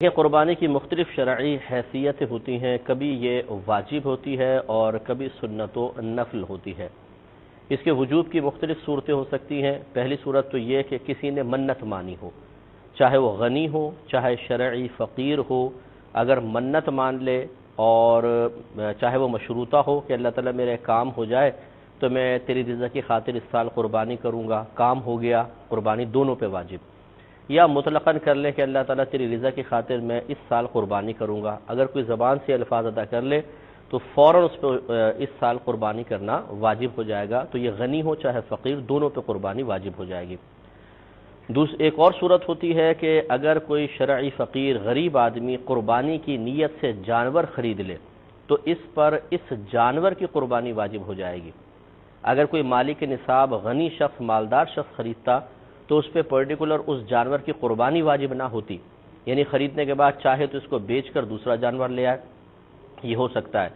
یہ قربانی کی مختلف شرعی حیثیتیں ہوتی ہیں، کبھی یہ واجب ہوتی ہے اور کبھی سنت و نفل ہوتی ہے۔ اس کے وجوب کی مختلف صورتیں ہو سکتی ہیں۔ پہلی صورت تو یہ کہ کسی نے منت مانی ہو، چاہے وہ غنی ہو چاہے شرعی فقیر ہو، اگر منت مان لے اور چاہے وہ مشروطہ ہو کہ اللہ تعالیٰ میرے کام ہو جائے تو میں تیری رضا کی خاطر اس سال قربانی کروں گا، کام ہو گیا، قربانی دونوں پہ واجب، یا مطلقاً کر لے کہ اللہ تعالیٰ تیری رضا کی خاطر میں اس سال قربانی کروں گا، اگر کوئی زبان سے الفاظ ادا کر لے تو فوراً اس پہ اس سال قربانی کرنا واجب ہو جائے گا، تو یہ غنی ہو چاہے فقیر دونوں پہ قربانی واجب ہو جائے گی۔ ایک اور صورت ہوتی ہے کہ اگر کوئی شرعی فقیر غریب آدمی قربانی کی نیت سے جانور خرید لے تو اس پر اس جانور کی قربانی واجب ہو جائے گی۔ اگر کوئی مالک نصاب غنی شخص مالدار شخص خریدتا تو اس پہ پرٹیکولر اس جانور کی قربانی واجب نہ ہوتی، یعنی خریدنے کے بعد چاہے تو اس کو بیچ کر دوسرا جانور لے آئے، یہ ہو سکتا ہے۔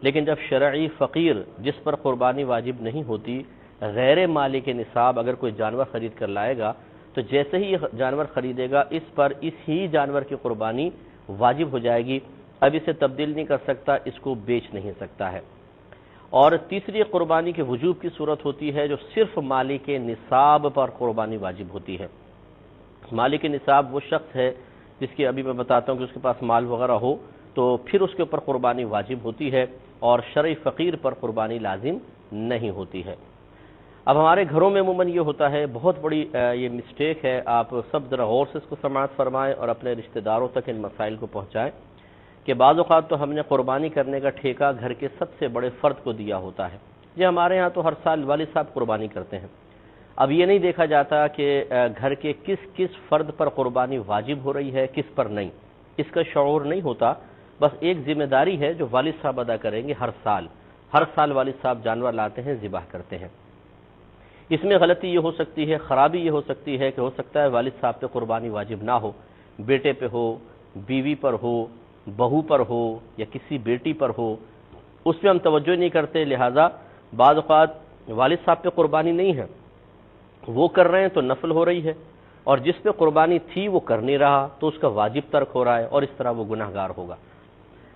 لیکن جب شرعی فقیر جس پر قربانی واجب نہیں ہوتی غیر مالک نصاب اگر کوئی جانور خرید کر لائے گا تو جیسے ہی یہ جانور خریدے گا اس پر اس ہی جانور کی قربانی واجب ہو جائے گی، اب اسے تبدیل نہیں کر سکتا، اس کو بیچ نہیں سکتا ہے۔ اور تیسری قربانی کے وجوب کی صورت ہوتی ہے جو صرف مالک نصاب پر قربانی واجب ہوتی ہے۔ مالک نصاب وہ شخص ہے جس کی ابھی میں بتاتا ہوں کہ اس کے پاس مال وغیرہ ہو تو پھر اس کے اوپر قربانی واجب ہوتی ہے اور شرعی فقیر پر قربانی لازم نہیں ہوتی ہے۔ اب ہمارے گھروں میں عموماً یہ ہوتا ہے، بہت بڑی یہ مسٹیک ہے، آپ سب ذرا غور سے اس کو سماعت فرمائیں اور اپنے رشتہ داروں تک ان مسائل کو پہنچائیں کہ بعض اوقات تو ہم نے قربانی کرنے کا ٹھیکہ گھر کے سب سے بڑے فرد کو دیا ہوتا ہے۔ یہ ہمارے ہاں تو ہر سال والد صاحب قربانی کرتے ہیں، اب یہ نہیں دیکھا جاتا کہ گھر کے کس فرد پر قربانی واجب ہو رہی ہے کس پر نہیں، اس کا شعور نہیں ہوتا، بس ایک ذمہ داری ہے جو والد صاحب ادا کریں گے۔ ہر سال والد صاحب جانور لاتے ہیں، ذبح کرتے ہیں۔ اس میں غلطی یہ ہو سکتی ہے، خرابی یہ ہو سکتی ہے کہ ہو سکتا ہے والد صاحب پہ قربانی واجب نہ ہو، بیٹے پہ ہو، بیوی پر ہو، بہو پر ہو یا کسی بیٹی پر ہو، اس پہ ہم توجہ نہیں کرتے، لہٰذا بعض اوقات والد صاحب پہ قربانی نہیں ہے، وہ کر رہے ہیں تو نفل ہو رہی ہے، اور جس پہ قربانی تھی وہ کر نہیں رہا تو اس کا واجب ترک ہو رہا ہے اور اس طرح وہ گناہگار ہوگا۔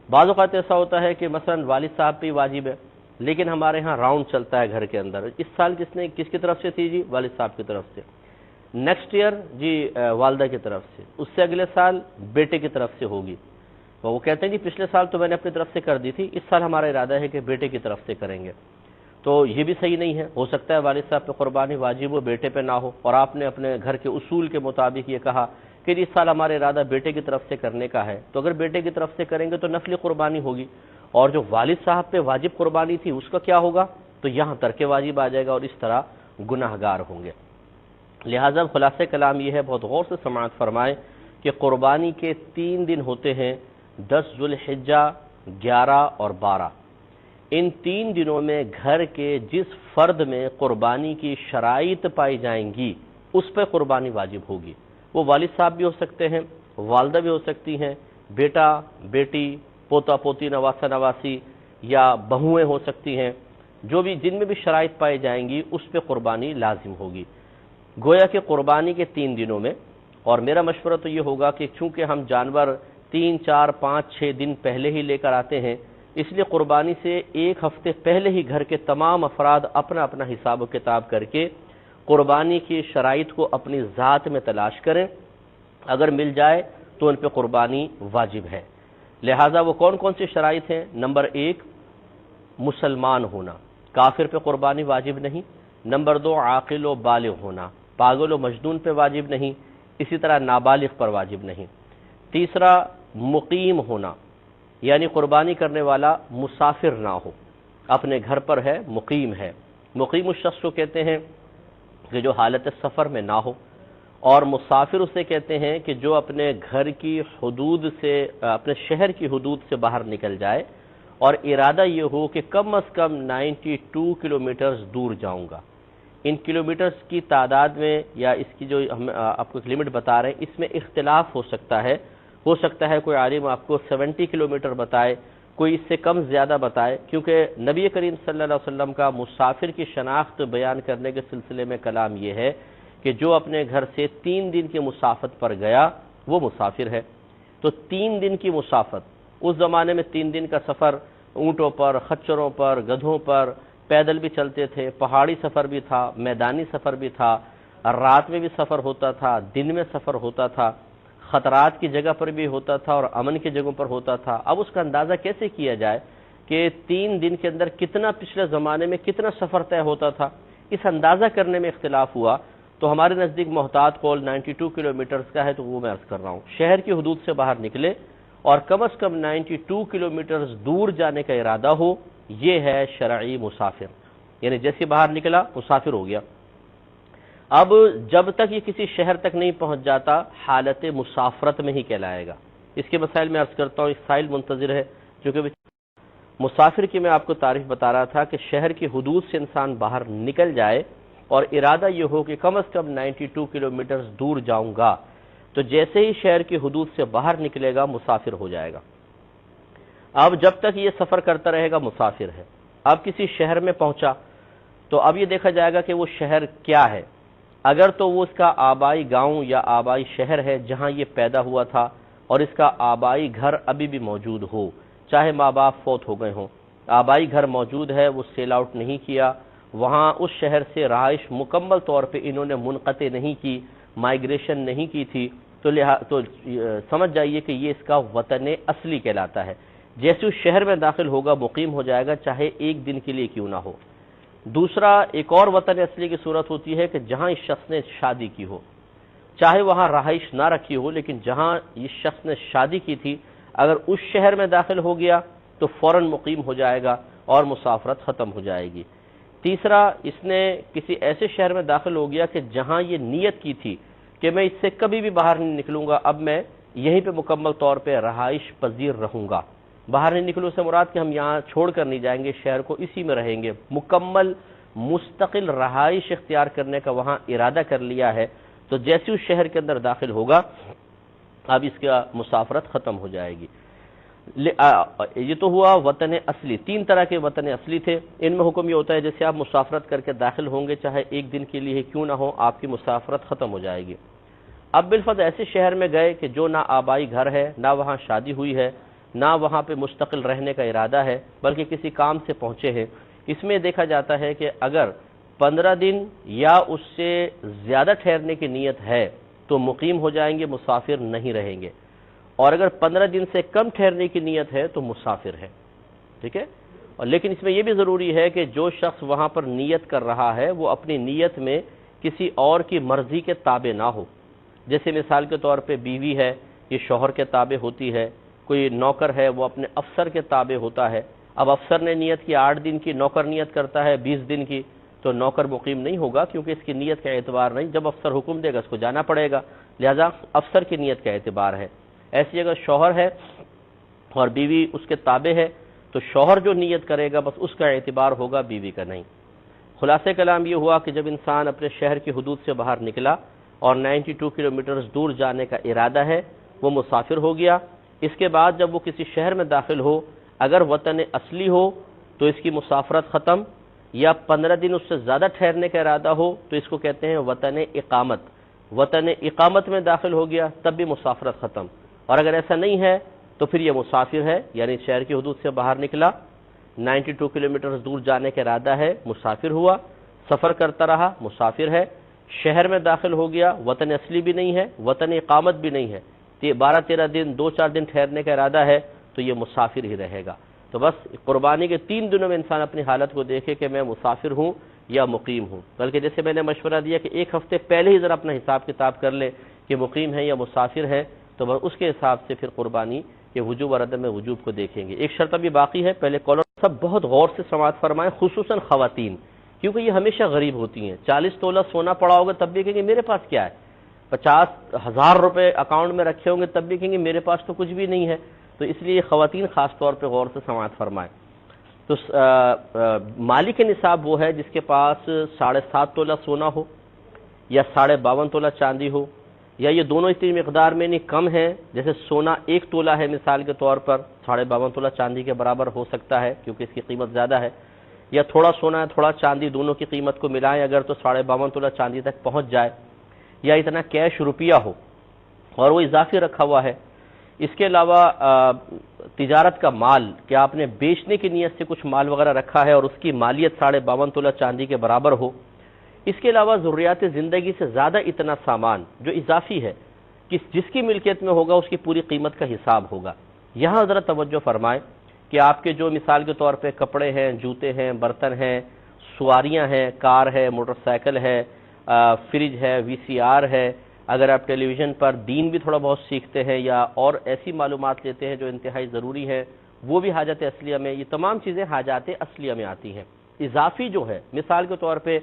بعض اوقات ایسا ہوتا ہے کہ مثلا والد صاحب پہ واجب ہے لیکن ہمارے ہاں راؤنڈ چلتا ہے گھر کے اندر، اس سال کس کی طرف سے تھی جی؟ والد صاحب کی طرف سے، نیکسٹ ایئر جی والدہ کی طرف سے، اس سے اگلے سال بیٹے کی طرف سے ہوگی، وہ کہتے ہیں جی پچھلے سال تو میں نے اپنی طرف سے کر دی تھی، اس سال ہمارا ارادہ ہے کہ بیٹے کی طرف سے کریں گے، تو یہ بھی صحیح نہیں ہے۔ ہو سکتا ہے والد صاحب پہ قربانی واجب ہو، بیٹے پہ نہ ہو، اور آپ نے اپنے گھر کے اصول کے مطابق یہ کہا کہ اس سال ہمارا ارادہ بیٹے کی طرف سے کرنے کا ہے، تو اگر بیٹے کی طرف سے کریں گے تو نفلی قربانی ہوگی، اور جو والد صاحب پہ واجب قربانی تھی اس کا کیا ہوگا؟ تو یہاں ترک واجب آ جائے گا اور اس طرح گناہگار ہوں گے۔ لہٰذا خلاصہ کلام یہ ہے، بہت غور سے سماعت فرمائیں کہ قربانی کے 3 دن ہوتے ہیں، 10 ذوالحجہ، 11 اور 12۔ ان 3 دنوں میں گھر کے جس فرد میں قربانی کی شرائط پائی جائیں گی اس پہ قربانی واجب ہوگی، وہ والد صاحب بھی ہو سکتے ہیں، والدہ بھی ہو سکتی ہیں، بیٹا بیٹی، پوتا پوتی، نواسا نواسی، یا بہویں ہو سکتی ہیں، جو بھی جن میں بھی شرائط پائی جائیں گی اس پہ قربانی لازم ہوگی۔ گویا کہ قربانی کے 3 دنوں میں، اور میرا مشورہ تو یہ ہوگا کہ چونکہ ہم جانور 3 4 5 6 دن پہلے ہی لے کر آتے ہیں، اس لیے قربانی سے 1 ہفتے پہلے ہی گھر کے تمام افراد اپنا اپنا حساب و کتاب کر کے قربانی کی شرائط کو اپنی ذات میں تلاش کریں، اگر مل جائے تو ان پہ قربانی واجب ہے۔ لہٰذا وہ کون سی شرائط ہیں؟ نمبر 1 مسلمان ہونا، کافر پہ قربانی واجب نہیں۔ نمبر 2 عاقل و بالغ ہونا، پاگل و مجنون پہ واجب نہیں، اسی طرح نابالغ پر واجب نہیں۔ تیسرا مقیم ہونا، یعنی قربانی کرنے والا مسافر نہ ہو، اپنے گھر پر ہے، مقیم ہے۔ مقیم اس شخص کو کہتے ہیں کہ جو حالت سفر میں نہ ہو، اور مسافر اسے کہتے ہیں کہ جو اپنے گھر کی حدود سے، اپنے شہر کی حدود سے باہر نکل جائے اور ارادہ یہ ہو کہ کم از کم 92 کلومیٹرز دور جاؤں گا۔ ان کلومیٹرز کی تعداد میں یا اس کی جو ہم آپ کو ایک لمٹ بتا رہے ہیں اس میں اختلاف ہو سکتا ہے کوئی عالم آپ کو 70 کلومیٹر بتائے، کوئی اس سے کم زیادہ بتائے، کیونکہ نبی کریم صلی اللہ علیہ وسلم کا مسافر کی شناخت بیان کرنے کے سلسلے میں کلام یہ ہے کہ جو اپنے گھر سے 3 دن کی مسافت پر گیا وہ مسافر ہے، تو 3 دن کی مسافت، اس زمانے میں 3 دن کا سفر اونٹوں پر، خچروں پر، گدھوں پر، پیدل بھی چلتے تھے، پہاڑی سفر بھی تھا، میدانی سفر بھی تھا، رات میں بھی سفر ہوتا تھا، دن میں سفر ہوتا تھا، خطرات کی جگہ پر بھی ہوتا تھا اور امن کی جگہوں پر ہوتا تھا۔ اب اس کا اندازہ کیسے کیا جائے کہ 3 دن کے اندر کتنا پچھلے زمانے میں کتنا سفر طے ہوتا تھا، اس اندازہ کرنے میں اختلاف ہوا۔ تو ہمارے نزدیک محتاط قول 92 کلومیٹرز کا ہے، تو وہ میں عرض کر رہا ہوں، شہر کی حدود سے باہر نکلے اور کم از کم 92 کلومیٹرز دور جانے کا ارادہ ہو، یہ ہے شرعی مسافر، یعنی جیسے باہر نکلا مسافر ہو گیا۔ اب جب تک یہ کسی شہر تک نہیں پہنچ جاتا حالت مسافرت میں ہی کہلائے گا۔ اس کے مسائل میں عرض کرتا ہوں، ایک سائل منتظر ہے جو کہ مسافر کی میں آپ کو تعریف بتا رہا تھا کہ شہر کی حدود سے انسان باہر نکل جائے اور ارادہ یہ ہو کہ کم از کم 92 کلومیٹرز دور جاؤں گا، تو جیسے ہی شہر کی حدود سے باہر نکلے گا مسافر ہو جائے گا۔ اب جب تک یہ سفر کرتا رہے گا مسافر ہے۔ اب کسی شہر میں پہنچا تو اب یہ دیکھا جائے گا کہ وہ شہر کیا ہے۔ اگر تو وہ اس کا آبائی گاؤں یا آبائی شہر ہے جہاں یہ پیدا ہوا تھا اور اس کا آبائی گھر ابھی بھی موجود ہو، چاہے ماں باپ فوت ہو گئے ہوں، آبائی گھر موجود ہے، وہ سیل آؤٹ نہیں کیا، وہاں اس شہر سے رہائش مکمل طور پہ انہوں نے منقطع نہیں کی، مائیگریشن نہیں کی تھی، تو سمجھ جائیے کہ یہ اس کا وطن اصلی کہلاتا ہے۔ جیسے اس شہر میں داخل ہوگا مقیم ہو جائے گا، چاہے 1 دن کے لیے کیوں نہ ہو۔ دوسرا ایک اور وطن اصلی کی صورت ہوتی ہے کہ جہاں اس شخص نے شادی کی ہو، چاہے وہاں رہائش نہ رکھی ہو، لیکن جہاں اس شخص نے شادی کی تھی اگر اس شہر میں داخل ہو گیا تو فوراً مقیم ہو جائے گا اور مسافرت ختم ہو جائے گی۔ تیسرا، اس نے کسی ایسے شہر میں داخل ہو گیا کہ جہاں یہ نیت کی تھی کہ میں اس سے کبھی بھی باہر نہیں نکلوں گا، اب میں یہیں پہ مکمل طور پہ رہائش پذیر رہوں گا۔ باہر نہیں نکلوں سے مراد کہ ہم یہاں چھوڑ کر نہیں جائیں گے، شہر کو اسی میں رہیں گے، مکمل مستقل رہائش اختیار کرنے کا وہاں ارادہ کر لیا ہے، تو جیسے اس شہر کے اندر داخل ہوگا اب اس کا مسافرت ختم ہو جائے گی۔ یہ تو ہوا وطن اصلی۔ 3 طرح کے وطن اصلی تھے، ان میں حکم یہ ہوتا ہے جیسے آپ مسافرت کر کے داخل ہوں گے چاہے 1 دن کے لیے کیوں نہ ہو، آپ کی مسافرت ختم ہو جائے گی۔ اب بالفرض ایسے شہر میں گئے کہ جو نہ آبائی گھر ہے، نہ وہاں شادی ہوئی ہے، نہ وہاں پہ مستقل رہنے کا ارادہ ہے، بلکہ کسی کام سے پہنچے ہیں۔ اس میں دیکھا جاتا ہے کہ اگر 15 دن یا اس سے زیادہ ٹھہرنے کی نیت ہے تو مقیم ہو جائیں گے، مسافر نہیں رہیں گے، اور اگر 15 دن سے کم ٹھہرنے کی نیت ہے تو مسافر ہے، ٹھیک ہے۔ اور لیکن اس میں یہ بھی ضروری ہے کہ جو شخص وہاں پر نیت کر رہا ہے وہ اپنی نیت میں کسی اور کی مرضی کے تابع نہ ہو۔ جیسے مثال کے طور پہ بیوی ہے، یہ شوہر کے تابع ہوتی ہے، کوئی نوکر ہے وہ اپنے افسر کے تابع ہوتا ہے۔ اب افسر نے نیت کی 8 دن کی، نوکر نیت کرتا ہے 20 دن کی، تو نوکر مقیم نہیں ہوگا کیونکہ اس کی نیت کا اعتبار نہیں، جب افسر حکم دے گا اس کو جانا پڑے گا، لہذا افسر کی نیت کا اعتبار ہے۔ ایسی اگر شوہر ہے اور بیوی اس کے تابع ہے تو شوہر جو نیت کرے گا بس اس کا اعتبار ہوگا، بیوی کا نہیں۔ خلاصہ کلام یہ ہوا کہ جب انسان اپنے شہر کی حدود سے باہر نکلا اور 92 کلومیٹرز دور جانے کا ارادہ ہے، وہ مسافر ہو گیا۔ اس کے بعد جب وہ کسی شہر میں داخل ہو، اگر وطن اصلی ہو تو اس کی مسافرت ختم، یا 15 دن اس سے زیادہ ٹھہرنے کا ارادہ ہو تو اس کو کہتے ہیں وطن اقامت۔ وطن اقامت میں داخل ہو گیا تب بھی مسافرت ختم، اور اگر ایسا نہیں ہے تو پھر یہ مسافر ہے، یعنی شہر کی حدود سے باہر نکلا، 92 کلومیٹر دور جانے کا ارادہ ہے، مسافر ہوا، سفر کرتا رہا، مسافر ہے، شہر میں داخل ہو گیا، وطن اصلی بھی نہیں ہے، وطن اقامت بھی نہیں ہے، 12-13 دن 2-4 دن ٹھہرنے کا ارادہ ہے تو یہ مسافر ہی رہے گا۔ تو بس قربانی کے 3 دنوں میں انسان اپنی حالت کو دیکھے کہ میں مسافر ہوں یا مقیم ہوں، بلکہ جیسے میں نے مشورہ دیا کہ 1 ہفتے پہلے ہی ذرا اپنا حساب کتاب کر لے کہ مقیم ہے یا مسافر ہے، تو بس اس کے حساب سے پھر قربانی کے وجوب اور عدم وجوب کو دیکھیں گے۔ ایک شرط ابھی باقی ہے، پہلے کالر سب بہت غور سے سماعت فرمائیں، خصوصاً خواتین، کیونکہ یہ ہمیشہ غریب ہوتی ہیں۔ 40 تولہ سونا پڑا ہوگا تب بھی کہیں گے میرے پاس کیا ہے، 50,000 روپے اکاؤنٹ میں رکھے ہوں گے تب بھی کہیں گے میرے پاس تو کچھ بھی نہیں ہے، تو اس لیے خواتین خاص طور پہ غور سے سماعت فرمائیں۔ تو مالک نصاب وہ ہے جس کے پاس 7.5 تولہ سونا ہو یا 52.5 تولہ چاندی ہو، یا یہ دونوں اتنی مقدار میں نہیں کم ہے، جیسے سونا 1 تولہ ہے مثال کے طور پر، 52.5 تولہ چاندی کے برابر ہو سکتا ہے کیونکہ اس کی قیمت زیادہ ہے، یا تھوڑا سونا ہے تھوڑا چاندی، دونوں کی قیمت کو ملائیں اگر تو 52.5 تولہ چاندی تک پہنچ جائے، یا اتنا کیش روپیہ ہو اور وہ اضافی رکھا ہوا ہے۔ اس کے علاوہ تجارت کا مال کہ آپ نے بیچنے کی نیت سے کچھ مال وغیرہ رکھا ہے اور اس کی مالیت 52.5 تولہ چاندی کے برابر ہو۔ اس کے علاوہ ضروریات زندگی سے زیادہ اتنا سامان جو اضافی ہے جس کی ملکیت میں ہوگا اس کی پوری قیمت کا حساب ہوگا۔ یہاں ذرا توجہ فرمائیں کہ آپ کے جو مثال کے طور پہ کپڑے ہیں، جوتے ہیں، برتن ہیں، سواریاں ہیں، کار ہے، موٹر سائیکل ہے، فریج ہے، وی سی آر ہے، اگر آپ ٹیلی ویژن پر دین بھی تھوڑا بہت سیکھتے ہیں یا اور ایسی معلومات لیتے ہیں جو انتہائی ضروری ہے، وہ بھی حاجت اصلیہ میں، یہ تمام چیزیں حاجات اصلیہ میں آتی ہیں۔ اضافی جو ہے مثال کے طور پہ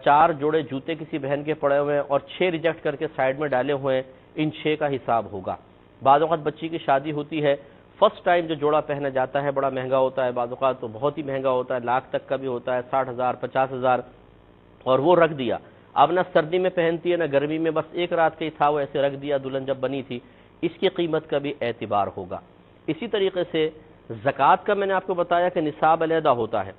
4 جوڑے جوتے کسی بہن کے پڑے ہوئے ہیں اور 6 ریجیکٹ کر کے سائیڈ میں ڈالے ہوئے ہیں، ان 6 کا حساب ہوگا۔ بعض اوقات بچی کی شادی ہوتی ہے، فرسٹ ٹائم جو جوڑا پہنا جاتا ہے بڑا مہنگا ہوتا ہے، بعض اوقات تو بہت ہی مہنگا ہوتا ہے، لاکھ تک کا بھی ہوتا ہے، 60,000 50,000، اور وہ رکھ دیا۔ اب نہ سردی میں پہنتی ہے نہ گرمی میں، بس ایک رات کا ہی تھا وہ ایسے رکھ دیا، دلہن جب بنی تھی، اس کی قیمت کا بھی اعتبار ہوگا۔ اسی طریقے سے زکوٰۃ کا میں نے آپ کو بتایا کہ نصاب علیحدہ ہوتا ہے۔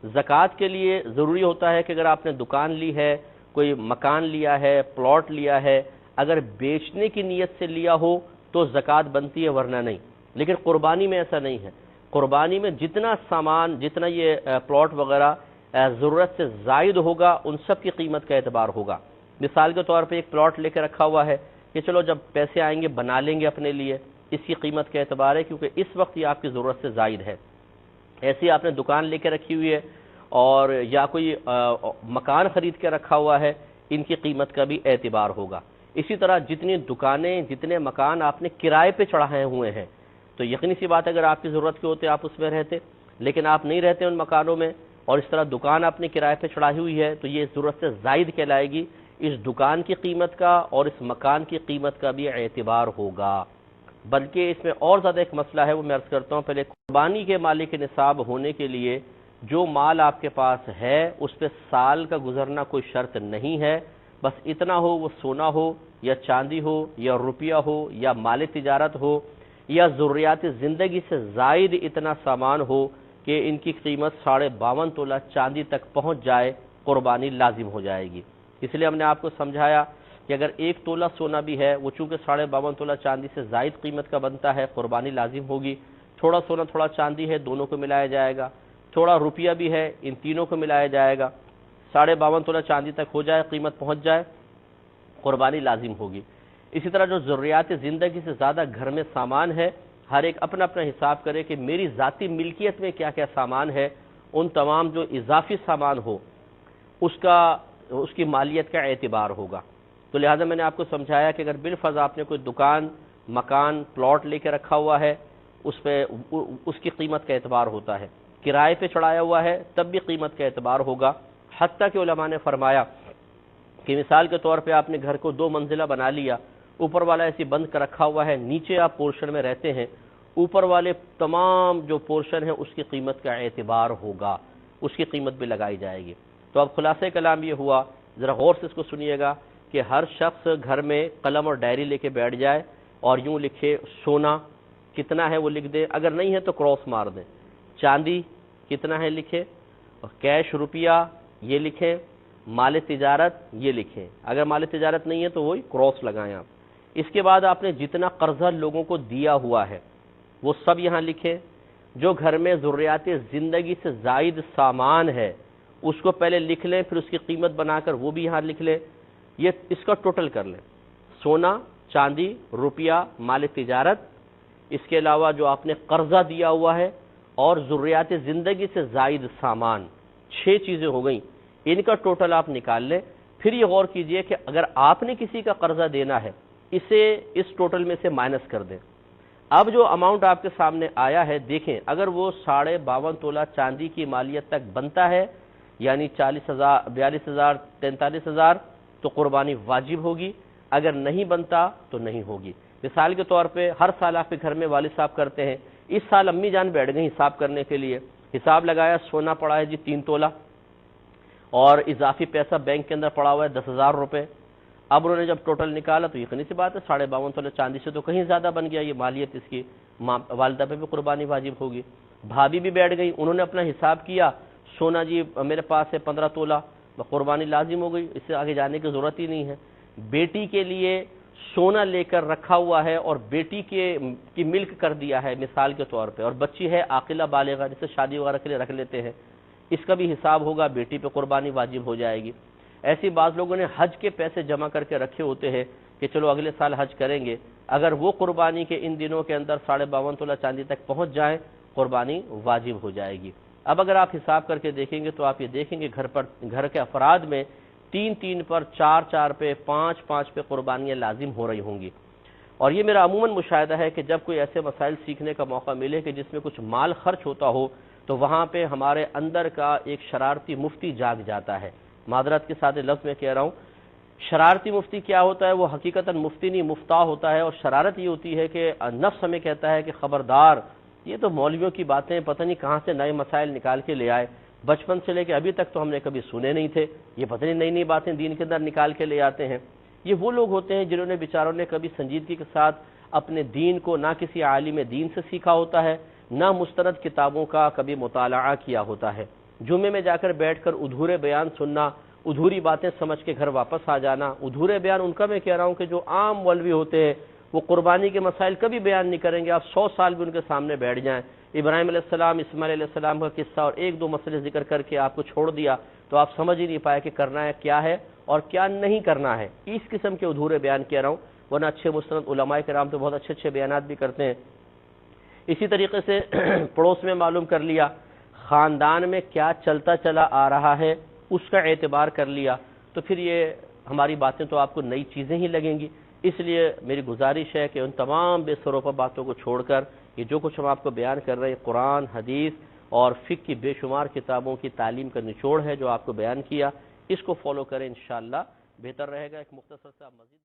زکوٰۃ کے لیے ضروری ہوتا ہے کہ اگر آپ نے دکان لی ہے، کوئی مکان لیا ہے، پلاٹ لیا ہے، اگر بیچنے کی نیت سے لیا ہو تو زکوٰۃ بنتی ہے، ورنہ نہیں۔ لیکن قربانی میں ایسا نہیں ہے۔ قربانی میں جتنا سامان، جتنا یہ پلاٹ وغیرہ ضرورت سے زائد ہوگا ان سب کی قیمت کا اعتبار ہوگا۔ مثال کے طور پہ ایک پلاٹ لے کے رکھا ہوا ہے کہ چلو جب پیسے آئیں گے بنا لیں گے اپنے لیے، اس کی قیمت کا اعتبار ہے کیونکہ اس وقت یہ آپ کی ضرورت سے زائد ہے۔ ایسی آپ نے دکان لے کے رکھی ہوئی ہے اور یا کوئی مکان خرید کے رکھا ہوا ہے، ان کی قیمت کا بھی اعتبار ہوگا۔ اسی طرح جتنی دکانیں، جتنے مکان آپ نے کرائے پہ چڑھائے ہوئے ہیں تو یقینی سی بات ہے اگر آپ کی ضرورت کے ہوتے آپ اس میں رہتے، لیکن آپ نہیں رہتے ان مکانوں میں اور اس طرح دکان آپ نے کرائے پہ چڑھائی ہوئی ہے تو یہ ضرورت سے زائد کہلائے گی۔ اس دکان کی قیمت کا اور اس مکان کی قیمت کا بھی اعتبار ہوگا۔ بلکہ اس میں اور زیادہ ایک مسئلہ ہے، وہ میں عرض کرتا ہوں۔ پہلے قربانی کے مالک نصاب ہونے کے لیے جو مال آپ کے پاس ہے اس پہ سال کا گزرنا کوئی شرط نہیں ہے، بس اتنا ہو، وہ سونا ہو یا چاندی ہو یا روپیہ ہو یا مال تجارت ہو یا ضروریات زندگی سے زائد اتنا سامان ہو کہ ان کی قیمت 52.5 تولہ چاندی تک پہنچ جائے، قربانی لازم ہو جائے گی۔ اس لیے ہم نے آپ کو سمجھایا کہ اگر 1 تولہ سونا بھی ہے، وہ چونکہ 52.5 تولہ چاندی سے زائد قیمت کا بنتا ہے، قربانی لازم ہوگی۔ تھوڑا سونا تھوڑا چاندی ہے، دونوں کو ملایا جائے گا۔ تھوڑا روپیہ بھی ہے، ان تینوں کو ملایا جائے گا۔ 52.5 تولہ چاندی تک ہو جائے، قیمت پہنچ جائے، قربانی لازم ہوگی۔ اسی طرح جو ضروریات زندگی سے زیادہ گھر میں سامان ہے، ہر ایک اپنا اپنا حساب کرے کہ میری ذاتی ملکیت میں کیا کیا سامان ہے، ان تمام جو اضافی سامان ہو اس کی مالیت کا اعتبار ہوگا۔ تو لہٰذا میں نے آپ کو سمجھایا کہ اگر بالفرض آپ نے کوئی دکان، مکان، پلاٹ لے کے رکھا ہوا ہے، اس پہ اس کی قیمت کا اعتبار ہوتا ہے۔ کرائے پہ چڑھایا ہوا ہے تب بھی قیمت کا اعتبار ہوگا۔ حتیٰ کہ علماء نے فرمایا کہ مثال کے طور پہ آپ نے گھر کو 2 منزلہ بنا لیا، اوپر والا ایسی بند کر رکھا ہوا ہے، نیچے آپ پورشن میں رہتے ہیں، اوپر والے تمام جو پورشن ہے اس کی قیمت کا اعتبار ہوگا، اس کی قیمت بھی لگائی جائے گی۔ تو اب خلاصہ کلام یہ ہوا، ذرا غور سے اس کو سنیے گا کہ ہر شخص گھر میں قلم اور ڈائری لے کے بیٹھ جائے اور یوں لکھے، سونا کتنا ہے وہ لکھ دے، اگر نہیں ہے تو کراس مار دیں، چاندی کتنا ہے لکھے، اور کیش روپیہ یہ لکھیں، مال تجارت یہ لکھیں، اگر مال تجارت نہیں ہے تو وہی کراس لگائیں آپ۔ اس کے بعد آپ نے جتنا قرضہ لوگوں کو دیا ہوا ہے وہ سب یہاں لکھیں۔ جو گھر میں ضروریات زندگی سے زائد سامان ہے اس کو پہلے لکھ لیں، پھر اس کی قیمت بنا کر وہ بھی یہاں لکھ لیں، یہ اس کا ٹوٹل کر لیں، سونا، چاندی، روپیہ، مال تجارت، اس کے علاوہ جو آپ نے قرضہ دیا ہوا ہے اور ضروریات زندگی سے زائد سامان، 6 چیزیں ہو گئیں، ان کا ٹوٹل آپ نکال لیں۔ پھر یہ غور کیجئے کہ اگر آپ نے کسی کا قرضہ دینا ہے اسے اس ٹوٹل میں سے مائنس کر دیں۔ اب جو اماؤنٹ آپ کے سامنے آیا ہے دیکھیں، اگر وہ 52.5 تولہ چاندی کی مالیت تک بنتا ہے یعنی 40,000، 42,000، 43,000 تو قربانی واجب ہوگی، اگر نہیں بنتا تو نہیں ہوگی۔ مثال کے طور پہ ہر سال آپ کے گھر میں والد صاحب کرتے ہیں، اس سال امی جان بیٹھ گئی حساب کرنے کے لیے، حساب لگایا، سونا پڑا ہے جی 3 تولہ اور اضافی پیسہ بینک کے اندر پڑا ہوا ہے 10,000 روپے۔ اب انہوں نے جب ٹوٹل نکالا تو یقینی سی بات ہے 52.5 تولہ چاندی سے تو کہیں زیادہ بن گیا، یہ مالیت اس کی والدہ پہ بھی قربانی واجب ہوگی۔ بھابھی بھی بیٹھ گئی، انہوں نے اپنا حساب کیا، سونا جی میرے پاس ہے 15 تولہ، قربانی لازم ہو گئی، اس سے آگے جانے کی ضرورت ہی نہیں ہے۔ بیٹی کے لیے سونا لے کر رکھا ہوا ہے اور بیٹی کی ملک کر دیا ہے مثال کے طور پہ، اور بچی ہے عاقلہ بالغہ جسے شادی وغیرہ کے لیے رکھ لیتے ہیں، اس کا بھی حساب ہوگا، بیٹی پہ قربانی واجب ہو جائے گی۔ ایسی بعض لوگوں نے حج کے پیسے جمع کر کے رکھے ہوتے ہیں کہ چلو اگلے سال حج کریں گے، اگر وہ قربانی کے ان دنوں کے اندر 52.5 تولہ چاندی تک پہنچ جائیں قربانی واجب ہو جائے گی۔ اب اگر آپ حساب کر کے دیکھیں گے تو آپ یہ دیکھیں گے گھر کے افراد میں 3 پر، 4 پہ، 5 پہ قربانیاں لازم ہو رہی ہوں گی۔ اور یہ میرا عموماً مشاہدہ ہے کہ جب کوئی ایسے مسائل سیکھنے کا موقع ملے کہ جس میں کچھ مال خرچ ہوتا ہو تو وہاں پہ ہمارے اندر کا ایک شرارتی مفتی جاگ جاتا ہے۔ معذرت کے ساتھ لفظ میں کہہ رہا ہوں، شرارتی مفتی کیا ہوتا ہے؟ وہ حقیقتاً مفتی نہیں مفتاح ہوتا ہے، اور شرارت یہ ہوتی ہے کہ نفس ہمیں کہتا ہے کہ خبردار، یہ تو مولویوں کی باتیں پتہ نہیں کہاں سے نئے مسائل نکال کے لے آئے، بچپن سے لے کے ابھی تک تو ہم نے کبھی سنے نہیں تھے، یہ پتہ نہیں نئی باتیں دین کے اندر نکال کے لے آتے ہیں۔ یہ وہ لوگ ہوتے ہیں جنہوں نے بیچاروں نے کبھی سنجیدگی کے ساتھ اپنے دین کو نہ کسی عالم دین سے سیکھا ہوتا ہے، نہ مستند کتابوں کا کبھی مطالعہ کیا ہوتا ہے۔ جمعے میں جا کر بیٹھ کر ادھورے بیان سننا، ادھوری باتیں سمجھ کے گھر واپس آ جانا۔ ادھورے بیان ان کا میں کہہ رہا ہوں کہ جو عام مولوی ہوتے ہیں وہ قربانی کے مسائل کبھی بیان نہیں کریں گے، آپ 100 سال بھی ان کے سامنے بیٹھ جائیں، ابراہیم علیہ السلام، اسماعیل علیہ السلام کا قصہ اور 1-2 مسئلے ذکر کر کے آپ کو چھوڑ دیا تو آپ سمجھ ہی نہیں پائے کہ کرنا ہے کیا ہے اور کیا نہیں کرنا ہے۔ اس قسم کے ادھورے بیان کہہ رہا ہوں، ورنہ اچھے مستند علماء کرام تو بہت اچھے بیانات بھی کرتے ہیں۔ اسی طریقے سے پڑوس میں معلوم کر لیا، خاندان میں کیا چلتا چلا آ رہا ہے اس کا اعتبار کر لیا، تو پھر یہ ہماری باتیں تو آپ کو نئی چیزیں ہی لگیں گی۔ اس لیے میری گزارش ہے کہ ان تمام بے سروپا باتوں کو چھوڑ کر یہ جو کچھ ہم آپ کو بیان کر رہے ہیں، قرآن، حدیث اور فقہ کی بے شمار کتابوں کی تعلیم کا نچوڑ ہے جو آپ کو بیان کیا، اس کو فالو کریں، انشاءاللہ بہتر رہے گا۔ ایک مختصر سا مزید